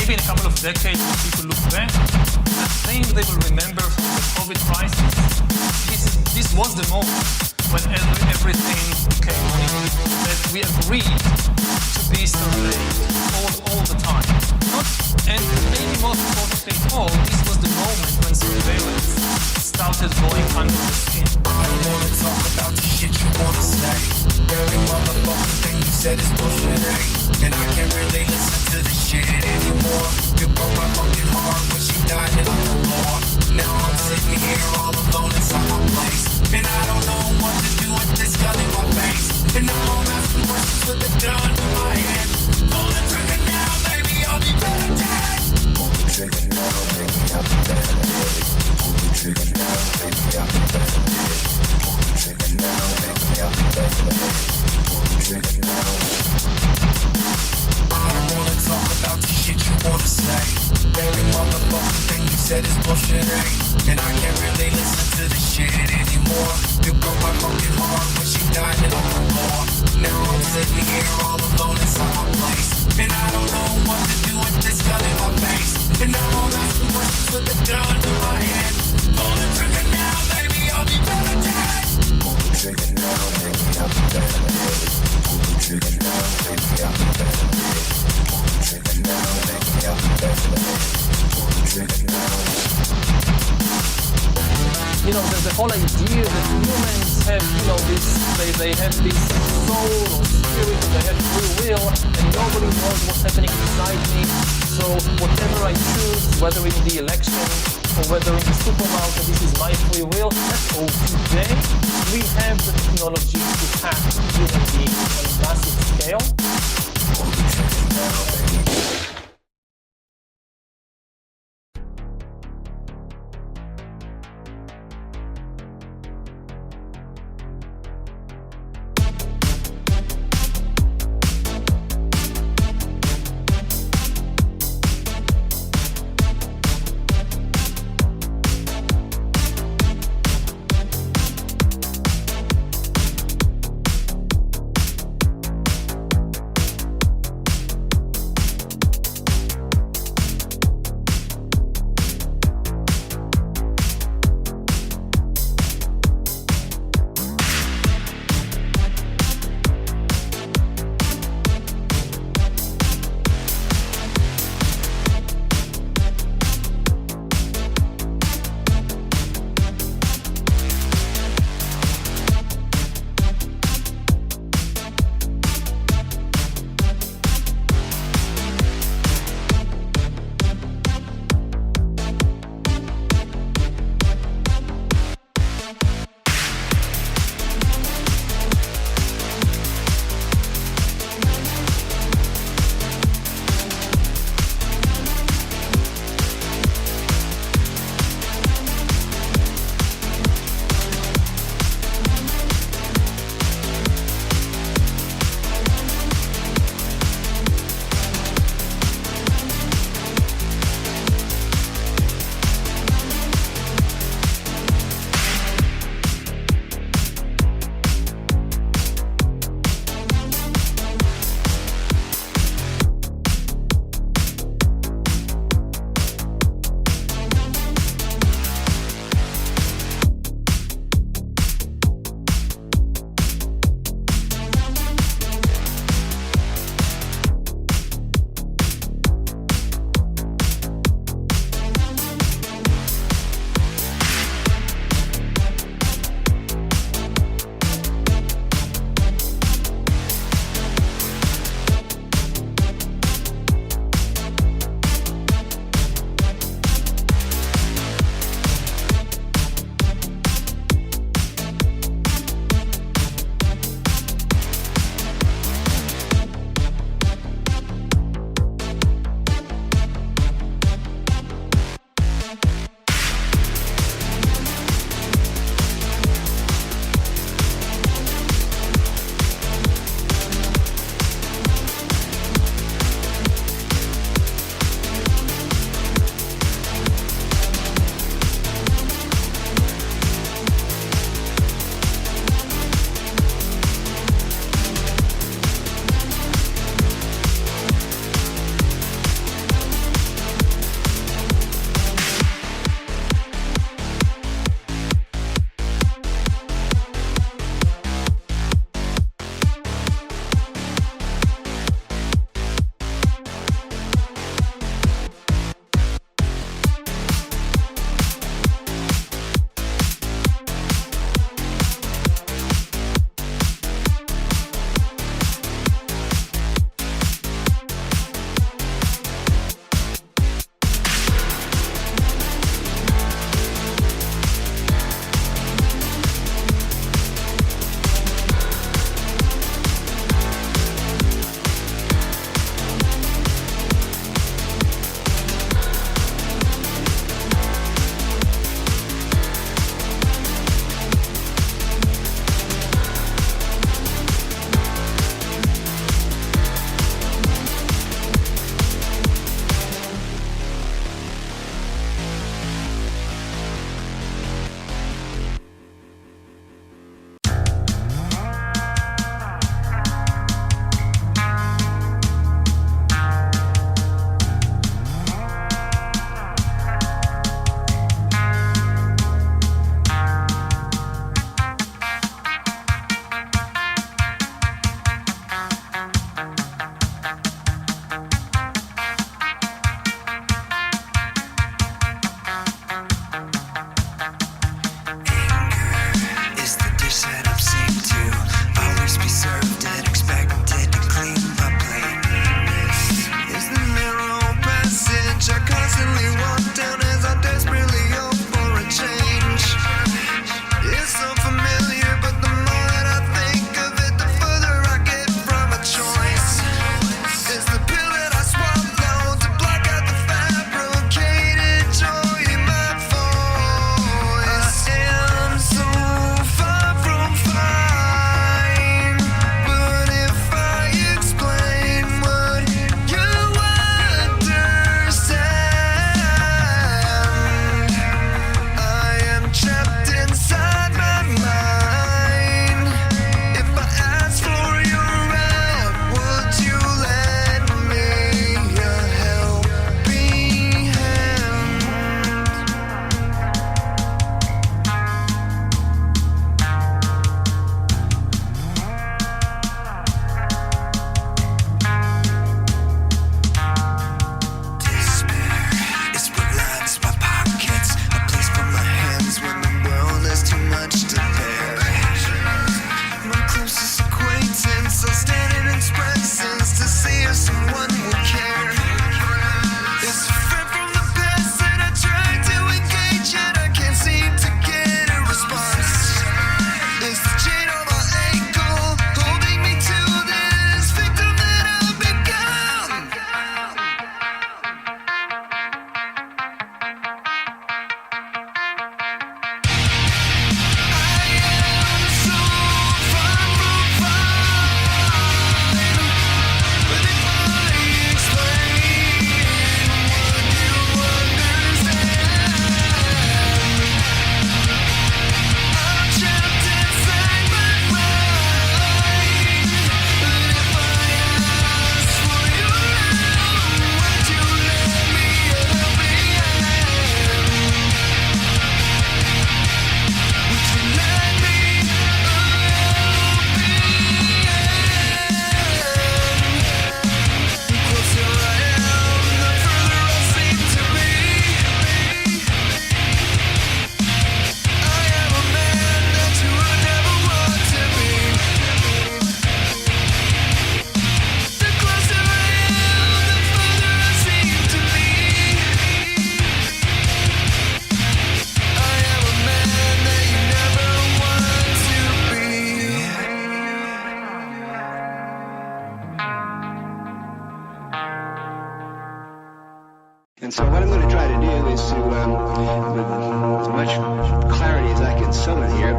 maybe in a couple of decades when people look back, the thing they will remember from the COVID crisis, this was the moment when everything came on, that we agreed to be surveyed all the time. And maybe most importantly of all, this was the moment when surveillance started going under the skin. I don't wanna talk about the shit you wanna say. Every motherfucking thing you said is bullshit, and I can't really listen to this shit anymore. You broke my fucking heart when she died in on the floor. Now I'm sitting here all alone inside my place, and I don't know what to do with this gun in my face. And now I'm asking questions with the gun in my hand. Pull the trigger now, baby, I'll be better dead. Pull the trigger now, baby, I'll be better dead. Pull the trigger now, baby, I'll be better dead. Pull the trigger now, baby, I'll be better dead. Pull the trigger now. I don't wanna talk about the shit you wanna say. Every motherfucking thing you said is bullshit, and I can't really listen to this shit anymore. You broke my fucking heart when she died in on the floor. Now I'm sitting here all alone inside my place, and I don't know what to do with this gun in my face. And now I'm asking questions with the gun in my hand. Pull the trigger now, baby, I'll be better dead. Pull the trigger now, baby, I'll be better dead. Pull the trigger now, baby, I'll be better dead. Pull the trigger now, baby, I'll be better dead. Pull the trigger now. You know, there's the whole idea that humans have, you know, this, they have this soul or spirit, and they have free will, and nobody knows what's happening inside me. So whatever I choose, whether in the election or whether in the supermarket, this is my free will. That's all. Today, we have the technology to hack human beings on a massive scale. Pull the trigger now, baby. And so what I'm going to try to do is to, with as much clarity as I can summon here,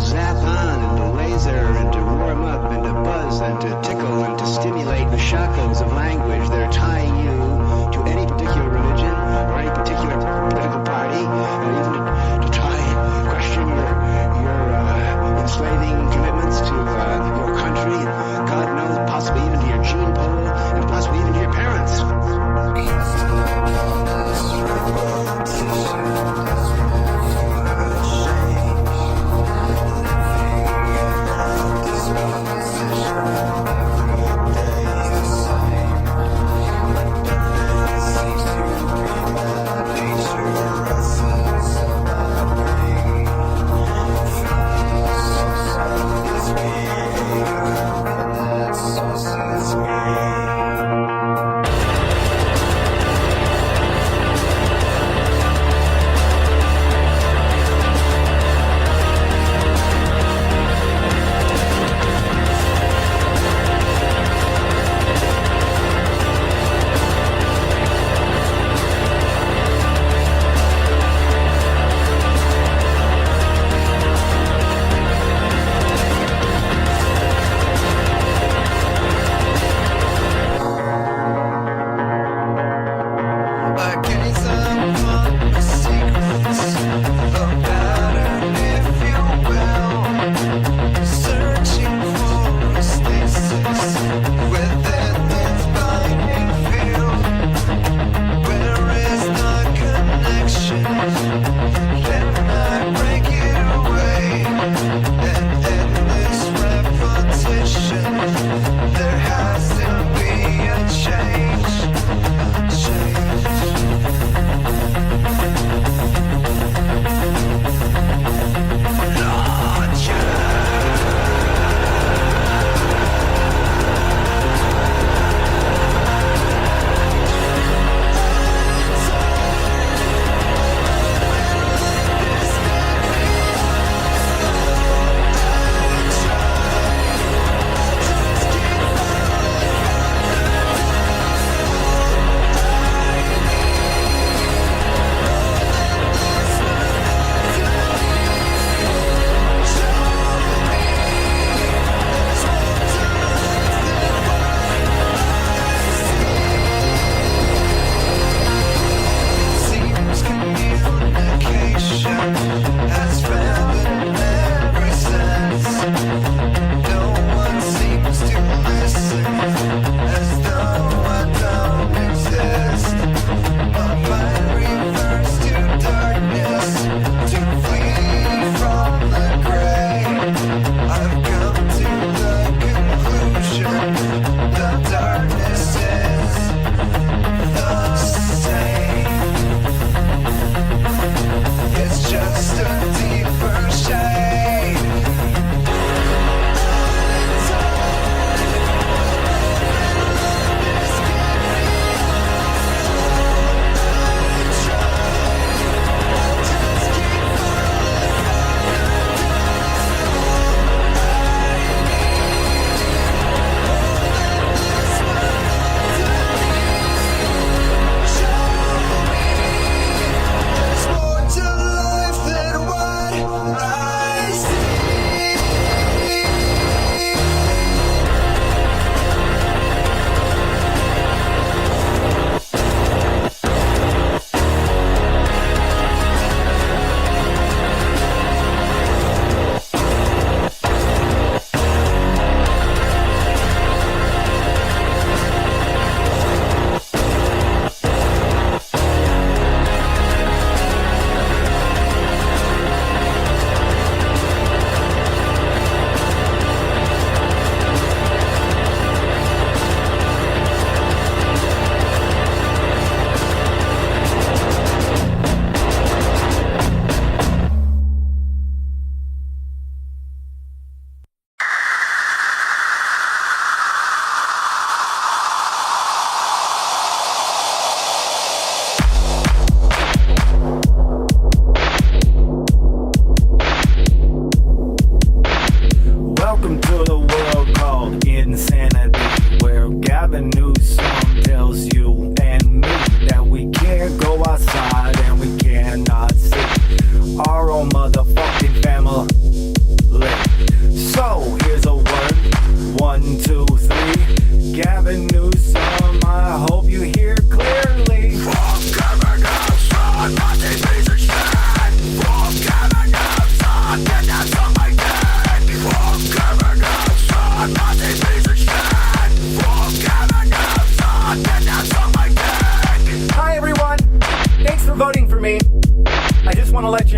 zap on and to laser and to warm up and to buzz and to tickle and to stimulate the shackles of language that are tying you to any particular religion or any particular political party, and even to try and question your enslaving commitments to your country, and God knows, possibly even to your gene pool, and possibly even to your parents.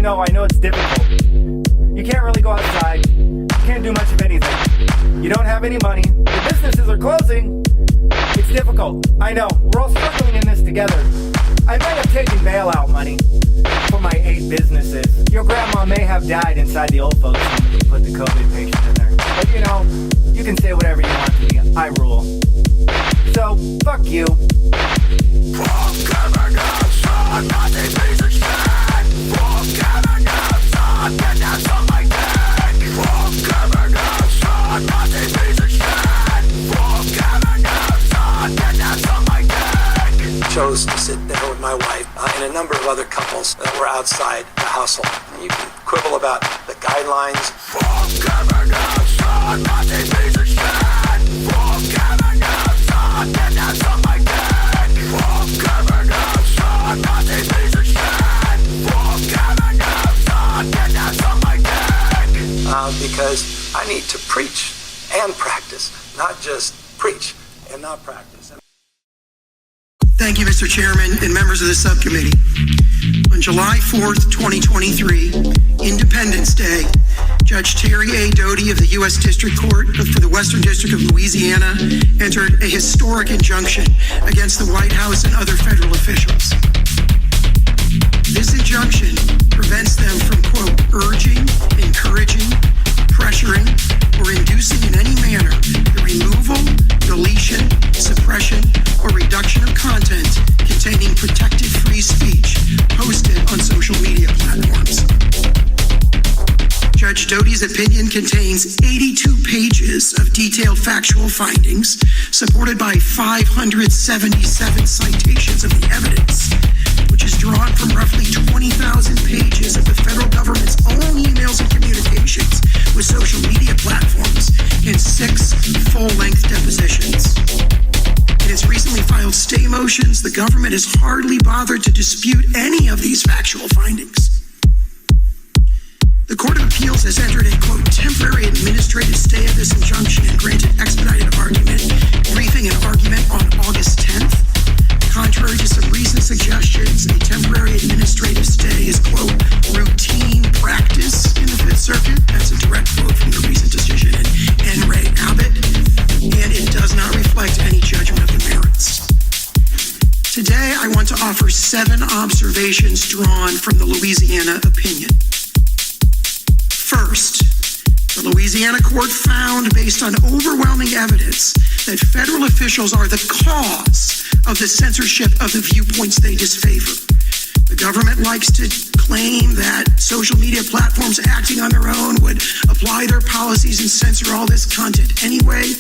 know it's difficult. You can't really go outside. You can't do much of anything. You don't have any money. The businesses are closing. It's difficult. I know. We're all struggling in this together. I may have taken bailout money for my 8 businesses. Your grandma may have died inside the old folks home when you put the COVID patient in there. But you can say whatever you want to me. I rule. So, fuck you. Chose to sit there with my wife and a number of other couples that were outside the household. And you can quibble about the guidelines. Because I need to preach and practice, not just preach and not practice. Thank you, Mr. Chairman and members of the subcommittee. On July 4th, 2023, Independence Day, Judge Terry A. Doty of the U.S. District Court for the Western District of Louisiana entered a historic injunction against the White House and other federal officials. This injunction prevents them from, quote, urging, encouraging, pressuring, or inducing in any manner the removal, deletion, suppression, or reduction of content containing protected free speech posted on social media platforms. Judge Doty's opinion contains 82 pages of detailed factual findings, supported by 577 citations of the evidence, which is drawn from roughly 20,000 pages of the federal government's own emails and communications with social media platforms in 6 full-length depositions. In its recently filed stay motions, the government has hardly bothered to dispute any of these factual findings. The Court of Appeals has entered a, quote, temporary administrative stay of this injunction and granted expedited argument, briefing and argument on August 10th. Contrary to some recent suggestions, a temporary administrative stay is, quote, routine practice in the Fifth Circuit. That's a direct quote from the recent decision in N. Ray Abbott, and it does not reflect any judgment of the merits. Today, I want to offer 7 observations drawn from the Louisiana opinion. First, the Louisiana court found, based on overwhelming evidence, that federal officials are the cause of the censorship of the viewpoints they disfavor. The government likes to claim that social media platforms acting on their own would apply their policies and censor all this content anyway.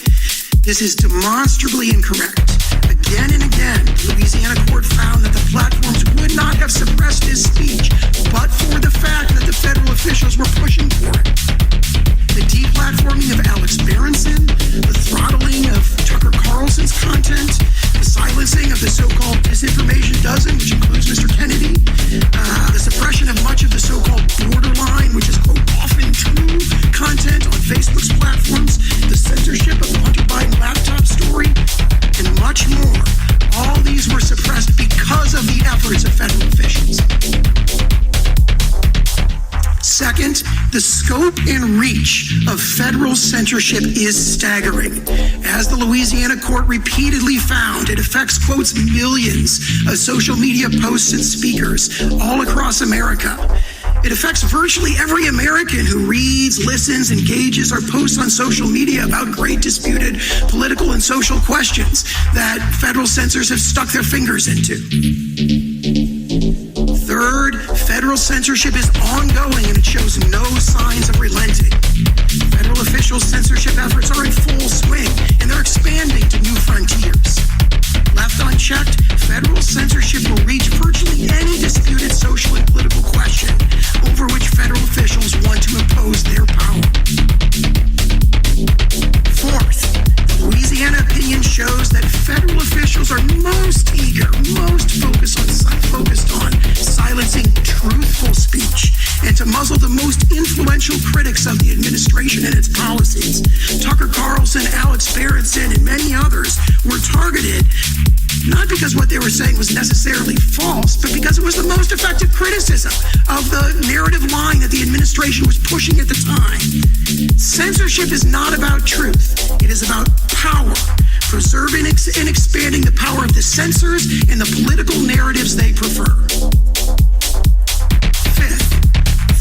This is demonstrably incorrect. Again and again, the Louisiana court found that the platforms would not have suppressed his speech, but for the fact that the federal officials were pushing for it. The deplatforming of Alex Berenson, the throttling of Tucker Carlson's content, the silencing of the so-called disinformation dozen, which includes Mr. Kennedy, the suppression of much of the so-called borderline, which is, quote, often true content on Facebook's platforms, the censorship of the Hunter Biden laptop story, and much more. All these were suppressed because of the efforts of federal officials. Second, the scope and reach of federal censorship is staggering. As the Louisiana court repeatedly found, it affects, quotes, millions of social media posts and speakers all across America. It affects virtually every American who reads, listens, engages, or posts on social media about great disputed political and social questions that federal censors have stuck their fingers into. Third, federal censorship is ongoing and it shows no signs of relenting. Federal official censorship efforts are in full swing and they're expanding to new frontiers. Left unchecked, federal censorship will reach virtually any disputed social and political question over which federal officials want to impose their power. Fourth, the Louisiana opinion shows that federal officials are most eager, most focused on silencing truthful speech and to muzzle the most influential critics of the administration and its policies. Tucker Carlson, Alex Berenson, and many others were targeted not because what they were saying was necessarily false, but because it was the most effective criticism of the narrative line that the administration was pushing at the time. Censorship is not about truth. It is about power, preserving and expanding the power of the censors and the political narratives they prefer. Fifth,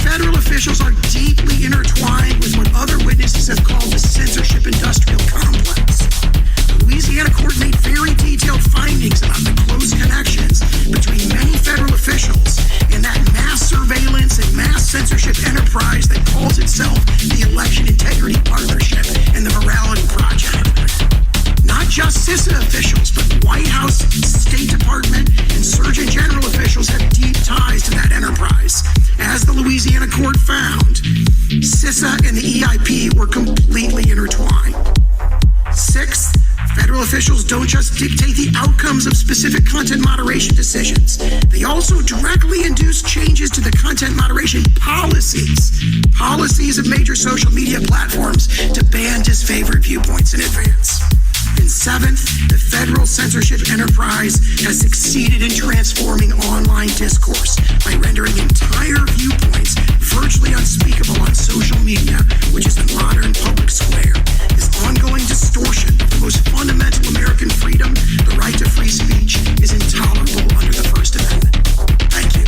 federal officials are deeply intertwined with what other witnesses have called the censorship industrial complex. The Louisiana court made very detailed findings about the close connections between many federal officials and that mass surveillance and mass censorship enterprise that calls itself the Election Integrity Partnership and the Morality Project. Not just CISA officials, but White House, State Department, and Surgeon General officials have deep ties to that enterprise. As the Louisiana court found, CISA and the EIP were completely intertwined. Sixth, federal officials don't just dictate the outcomes of specific content moderation decisions. They also directly induce changes to the content moderation policies of major social media platforms to ban disfavored viewpoints in advance. And seventh, the federal censorship enterprise has succeeded in transforming online discourse by rendering entire viewpoints virtually unspeakable on social media, which is the modern public square. This ongoing distortion of the most fundamental American freedom, the right to free speech, is intolerable under the First Amendment. Thank you.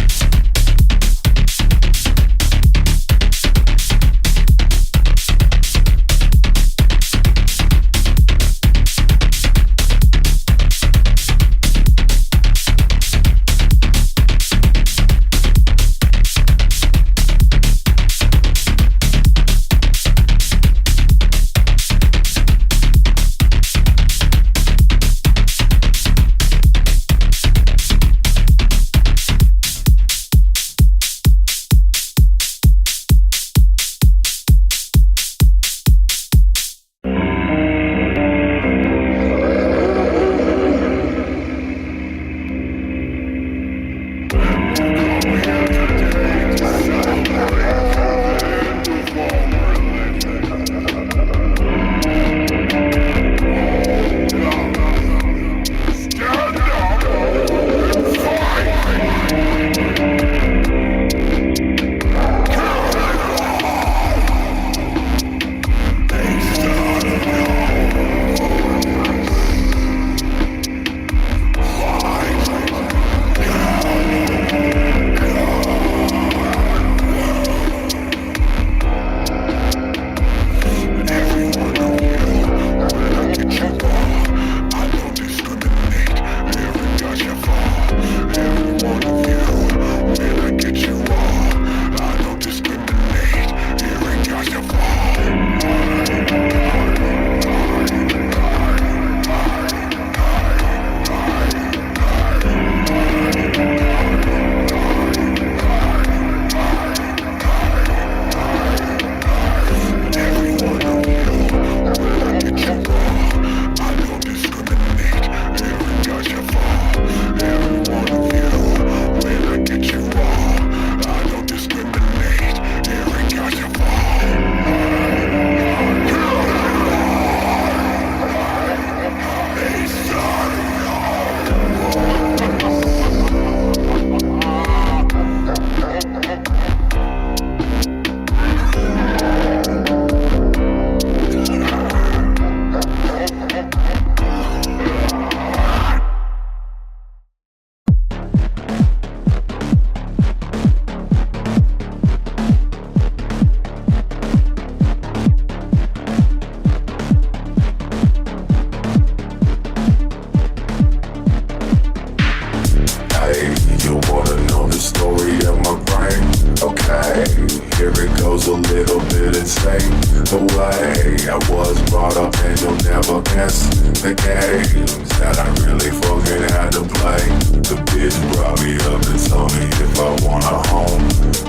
The way I was brought up, and you'll never guess the games that I really fucking had to play. The bitch brought me up and told me if I want a home,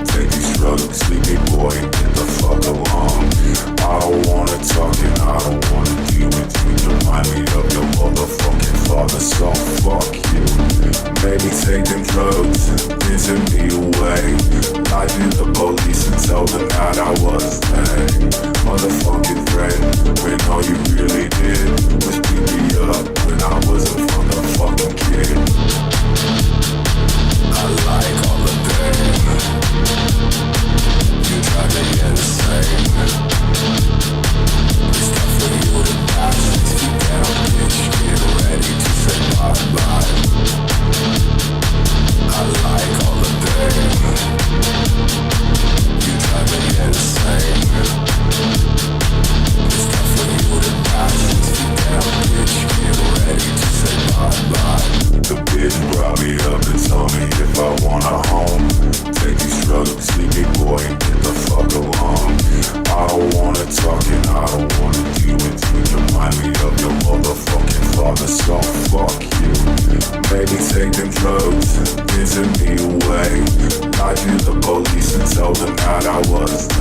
take these drugs, sleepy boy, get the fuck along. I don't wanna talk and I don't wanna deal with you. You remind me of your motherfucking father, so fuck you. Maybe take them drugs and send me away. Lie to the police and tell them that I was dead. Motherfucking threat, when all you really did was beat me up when I was a motherfucking kid. told him that I was